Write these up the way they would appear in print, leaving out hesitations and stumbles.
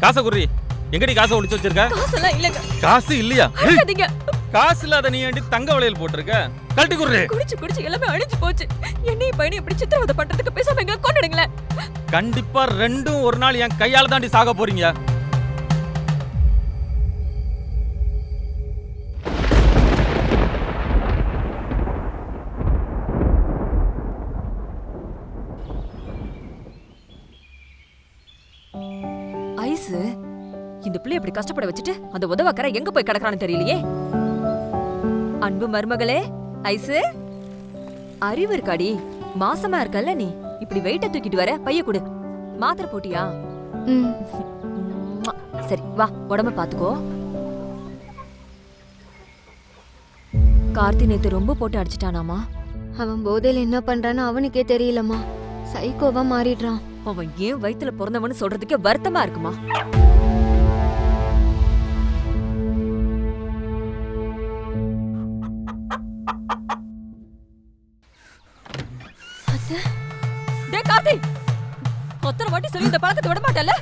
காசை குர்ரி. எங்கடி காசை ஒளிச்சு வச்சிருக்க? காசெல்லாம் இல்லங்க. காசு இல்லையா? அழுகாதீங்க. காசு இல்லாத நீ ஏண்டி தங்க வளையல் போட்டிருக்க? கழட்டி குர்ரி. குடிச்சு எல்லாமே அழிஞ்சு போச்சு. என்னையும் பையனை இப்படி சித்திரவதை பண்றதுக்கு பேசாம எங்களை கொன்னுடுங்களேன். கண்டிப்பா ரெண்டும் ஒரு நாள் என் கையால தாண்டி சாக போறீங்க. ஐஸ், இந்த பிள்ளை இப்படி கஷ்டப்பட வச்சுட்டு அந்த உதவக்கற எங்க போய் கிடக்குறான்னு தெரியலையே. அன்பு மருமகளே ஐஸ், அறிவு இருக்காடி? மாசமா இருக்கல்ல நீ, இப்படி வெயிட்ட தூக்கிட்டு வர பைய கொடு. மாத்திரை போட்டியா? சரி வா, உடம்ப பாத்துக்கோ. கார்த்தி நேத்து ரொம்ப போட்டு அடிச்சிட்டானாமா. அவன் போதையில என்ன பண்றான்னு அவனுக்கே தெரியலம்மா. சைக்கோவா மாறிடுறான். அவன் ஏன் வயித்துல பிறந்தவன்னு சொல்றதுக்கே வருத்தமா இருக்குமா. கார்த்தி, ஒத்தனை வாட்டி சொல்லி இந்த பழக்கத்தை விட மாட்டல.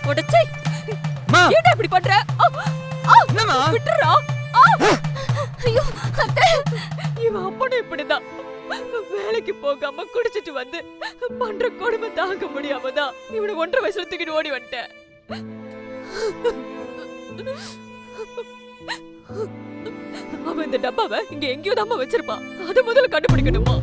உடச்சே ஏன் இப்படி பண்ற? விட்டுறா. ஐயோ அத்தை, இவன் அப்பனும் இப்படிதான். வேலைக்கு போகாம குடிச்சிட்டு வந்து பண்ற கொடுமை தாங்க முடியாமதான் இவனை 1.5 வயசுல தூக்கிட்டு ஓடி வந்துட்டேன். அவன் இந்த டப்பாவை இங்க எங்கேயோ தான் வச்சிருப்பான். அதை முதல்ல கண்டுபிடிக்கணுமா?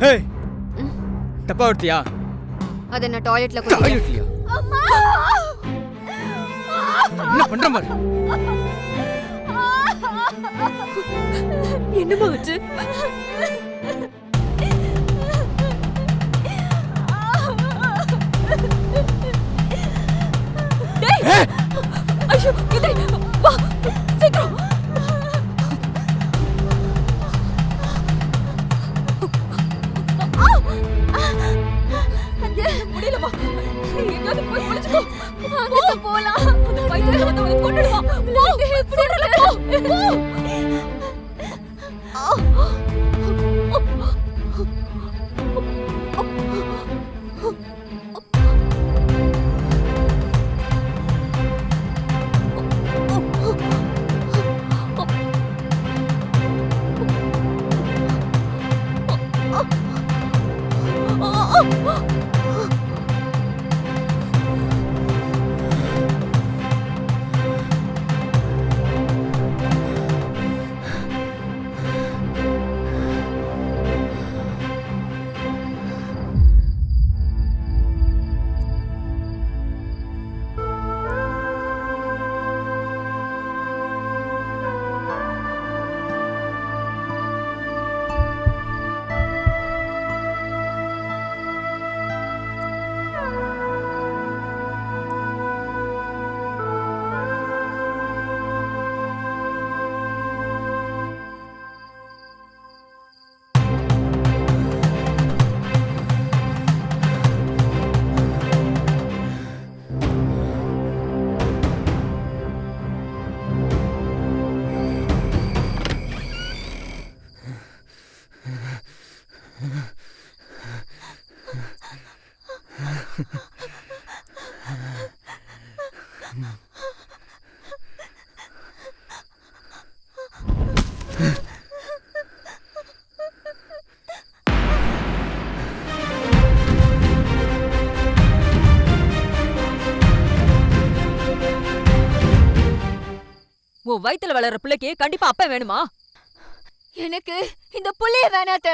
ஏய், டப்பா எடுத்தியா? அத நான் டாய்லெட்ல குடிச்சேன். அம்மா! என்ன பண்ற மாதிரி? என்னமா ஆச்சு? டேய்! ஐயோ, இதே வா, சீக்கிரம். முடியலமா, எங்காவது போய் குளிச்சுக்கோ. வாங்க போலாம். அந்த பைத்தியம் வந்து உன்னை கொன்னுடுவான். போ, சொல்றல போ. உன் வயித்துல வளர்ற பிள்ளைக்கு கண்டிப்பா அப்ப வேணுமா? எனக்கு இந்த புள்ளைய வேணாத்த.